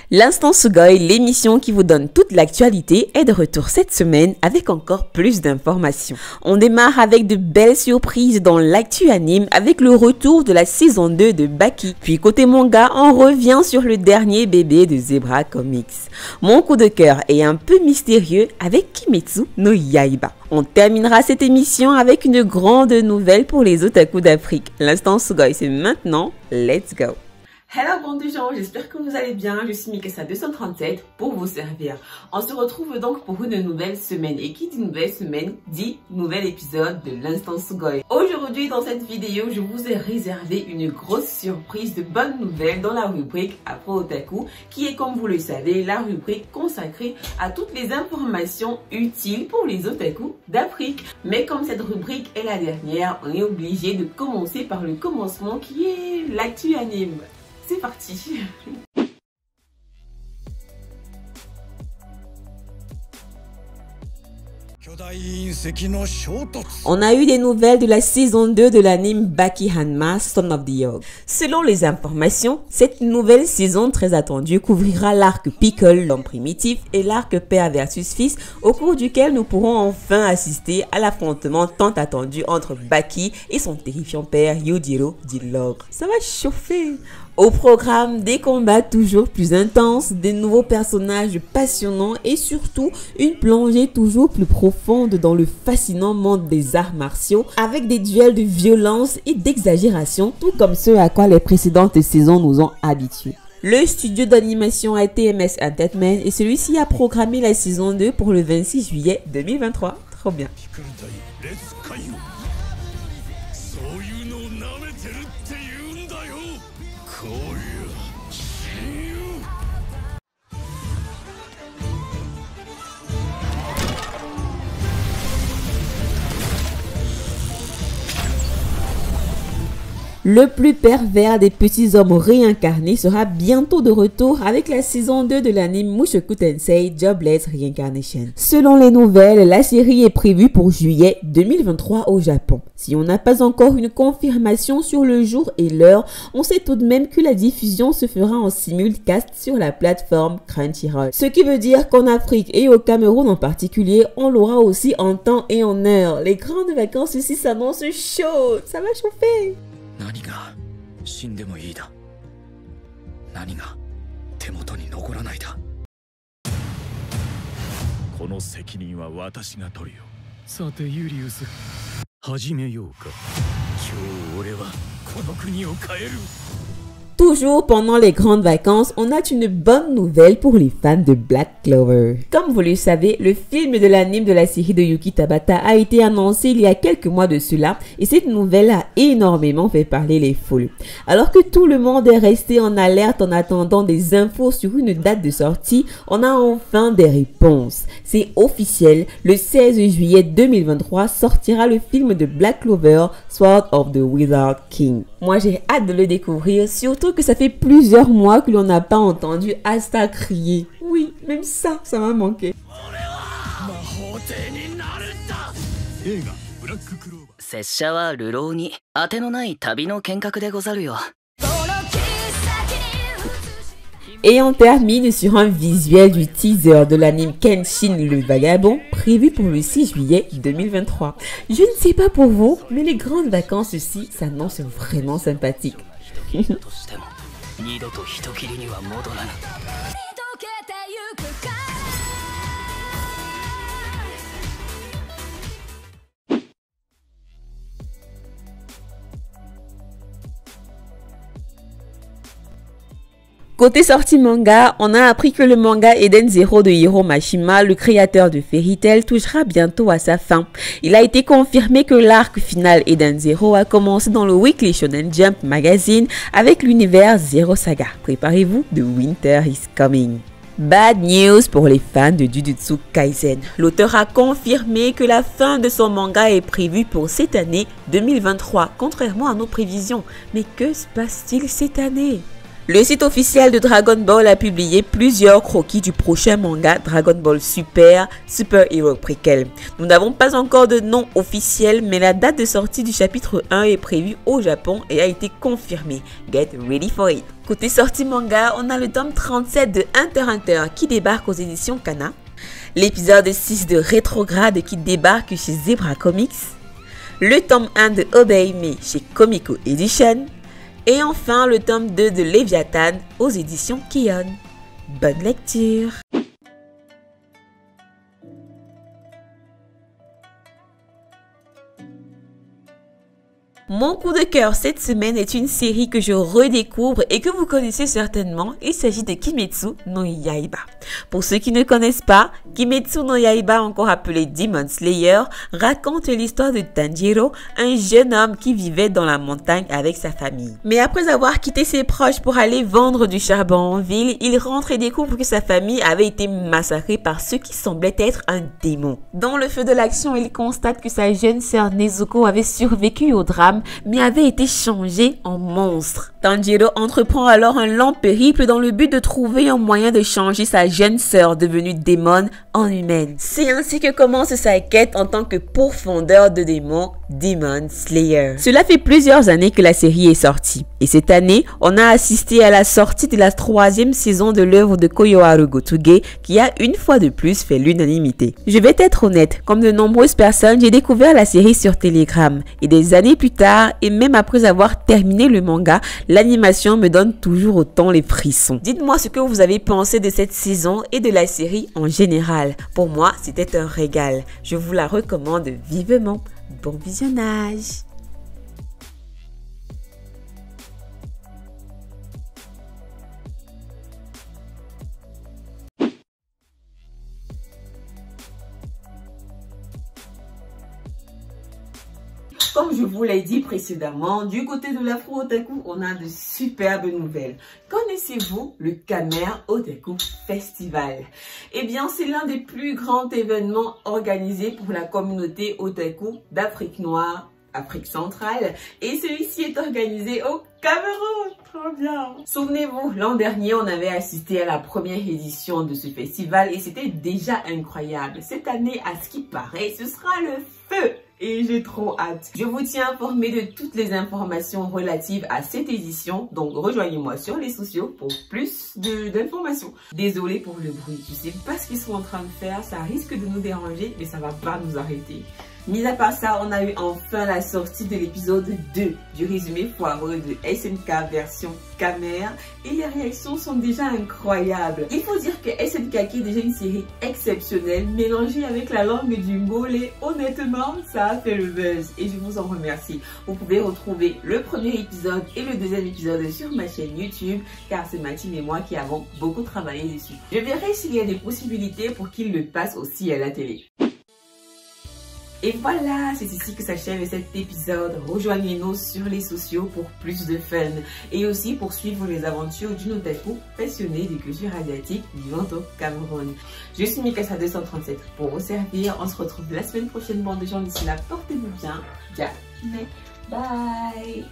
L'Instant Sugoi, l'émission qui vous donne toute l'actualité, est de retour cette semaine avec encore plus d'informations. On démarre avec de belles surprises dans l'actu anime avec le retour de la saison 2 de Baki. Puis côté manga, on revient sur le dernier bébé de Zebra Comics. Mon coup de cœur est un peu mystérieux avec Kimetsu no Yaiba. On terminera cette émission avec une grande nouvelle pour les otaku d'Afrique. L'Instant Sugoi, c'est maintenant, let's go! Hello bande de gens, j'espère que vous allez bien, je suis Mikasa237 pour vous servir. On se retrouve donc pour une nouvelle semaine et qui dit nouvelle semaine dit nouvel épisode de l'Instant Sugoi. Aujourd'hui dans cette vidéo, je vous ai réservé une grosse surprise de bonnes nouvelles dans la rubrique Afro Otaku qui est, comme vous le savez, la rubrique consacrée à toutes les informations utiles pour les otaku d'Afrique. Mais comme cette rubrique est la dernière, on est obligé de commencer par le commencement qui est l'actu anime. C'est parti. On a eu des nouvelles de la saison 2 de l'anime Baki Hanma, Son of the Yog. Selon les informations, cette nouvelle saison très attendue couvrira l'arc Pickle, l'homme primitif, et l'arc père versus fils, au cours duquel nous pourrons enfin assister à l'affrontement tant attendu entre Baki et son terrifiant père Yujiro dit l'ogre. Ça va chauffer. Au programme, des combats toujours plus intenses, des nouveaux personnages passionnants et surtout une plongée toujours plus profonde dans le fascinant monde des arts martiaux avec des duels de violence et d'exagération, tout comme ceux à quoi les précédentes saisons nous ont habitués. Le studio d'animation a été MS Entertainment et celui-ci a programmé la saison 2 pour le 26 juillet 2023. Trop bien. Le plus pervers des petits hommes réincarnés sera bientôt de retour avec la saison 2 de l'anime Mushoku Tensei Jobless Reincarnation. Selon les nouvelles, la série est prévue pour juillet 2023 au Japon. Si on n'a pas encore une confirmation sur le jour et l'heure, on sait tout de même que la diffusion se fera en simulcast sur la plateforme Crunchyroll. Ce qui veut dire qu'en Afrique et au Cameroun en particulier, on l'aura aussi en temps et en heure. Les grandes vacances ici s'annoncent chaudes, ça va chauffer. Toujours pendant les grandes vacances, on a une bonne nouvelle pour les fans de Black Clover. Comme vous le savez, le film de l'anime de la série de Yuki Tabata a été annoncé il y a quelques mois de cela et cette nouvelle a énormément fait parler les foules. Alors que tout le monde est resté en alerte en attendant des infos sur une date de sortie, on a enfin des réponses. C'est officiel, le 16 juillet 2023 sortira le film de Black Clover, Sword of the Wizard King. Moi j'ai hâte de le découvrir, surtout que ça fait plusieurs mois que l'on n'a pas entendu Asta crier. Oui, même ça m'a manqué. Et on termine sur un visuel du teaser de l'anime Kenshin le Vagabond, prévu pour le 6 juillet 2023. Je ne sais pas pour vous, mais les grandes vacances ici s'annoncent vraiment sympathiques. Côté sortie manga, on a appris que le manga Eden Zero de Hiro Mashima, le créateur de Fairy Tail, touchera bientôt à sa fin. Il a été confirmé que l'arc final Eden Zero a commencé dans le Weekly Shonen Jump magazine avec l'univers Zero Saga. Préparez-vous, The Winter is Coming. Bad news pour les fans de Jujutsu Kaisen. L'auteur a confirmé que la fin de son manga est prévue pour cette année 2023, contrairement à nos prévisions. Mais que se passe-t-il cette année ? Le site officiel de Dragon Ball a publié plusieurs croquis du prochain manga Dragon Ball Super Hero Prequel. Nous n'avons pas encore de nom officiel, mais la date de sortie du chapitre 1 est prévue au Japon et a été confirmée. Get ready for it. Côté sortie manga, on a le tome 37 de Hunter x Hunter qui débarque aux éditions Kana, l'épisode 6 de Rétrograde qui débarque chez Zebra Comics, le tome 1 de Obey Me chez Comico Edition, et enfin le tome 2 de Léviathan aux éditions Kion. Bonne lecture! Mon coup de cœur cette semaine est une série que je redécouvre et que vous connaissez certainement. Il s'agit de Kimetsu no Yaiba. Pour ceux qui ne connaissent pas, Kimetsu no Yaiba, encore appelé Demon Slayer, raconte l'histoire de Tanjiro, un jeune homme qui vivait dans la montagne avec sa famille. Mais après avoir quitté ses proches pour aller vendre du charbon en ville, il rentre et découvre que sa famille avait été massacrée par ce qui semblait être un démon. Dans le feu de l'action, il constate que sa jeune sœur Nezuko avait survécu au drame mais avait été changé en monstre. Tanjiro entreprend alors un long périple dans le but de trouver un moyen de changer sa jeune sœur devenue démon en humaine. C'est ainsi que commence sa quête en tant que pourfendeur de démons, Demon Slayer. Cela fait plusieurs années que la série est sortie et cette année, on a assisté à la sortie de la 3e saison de l'œuvre de Koyoharu Gotoge qui a une fois de plus fait l'unanimité. Je vais être honnête, comme de nombreuses personnes, j'ai découvert la série sur Telegram et des années plus tard, et même après avoir terminé le manga, l'animation me donne toujours autant les frissons. Dites-moi ce que vous avez pensé de cette saison et de la série en général. Pour moi, c'était un régal. Je vous la recommande vivement. Bon visionnage! Comme je vous l'ai dit précédemment, du côté de l'Afro Otaku, on a de superbes nouvelles. Connaissez-vous le Kamer Otaku Festival? Eh bien, c'est l'un des plus grands événements organisés pour la communauté Otaku d'Afrique noire, Afrique centrale, et celui-ci est organisé au Cameroun. Trop bien! Souvenez-vous, l'an dernier, on avait assisté à la première édition de ce festival et c'était déjà incroyable. Cette année, à ce qui paraît, ce sera le feu! Et j'ai trop hâte. Je vous tiens informé de toutes les informations relatives à cette édition. Donc rejoignez-moi sur les sociaux pour plus d'informations. Désolée pour le bruit. Je sais pas ce qu'ils sont en train de faire. Ça risque de nous déranger, mais ça va pas nous arrêter. Mis à part ça, on a eu enfin la sortie de l'épisode 2 du résumé foireux de SNK version Kamer et les réactions sont déjà incroyables. Il faut dire que SNK qui est déjà une série exceptionnelle mélangée avec la langue du Ngolé, honnêtement, ça a fait le buzz et je vous en remercie. Vous pouvez retrouver le premier épisode et le deuxième épisode sur ma chaîne YouTube car c'est Mathilde et moi qui avons beaucoup travaillé dessus. Je verrai s'il y a des possibilités pour qu'ils le passent aussi à la télé. Et voilà, c'est ici que s'achève cet épisode. Rejoignez-nous sur les sociaux pour plus de fun et aussi pour suivre les aventures d'une otaku passionnée des cultures asiatiques vivant au Cameroun. Je suis Mikasa 237 pour vous servir. On se retrouve la semaine prochaine, bande de gens. D'ici là, portez-vous bien. Bye.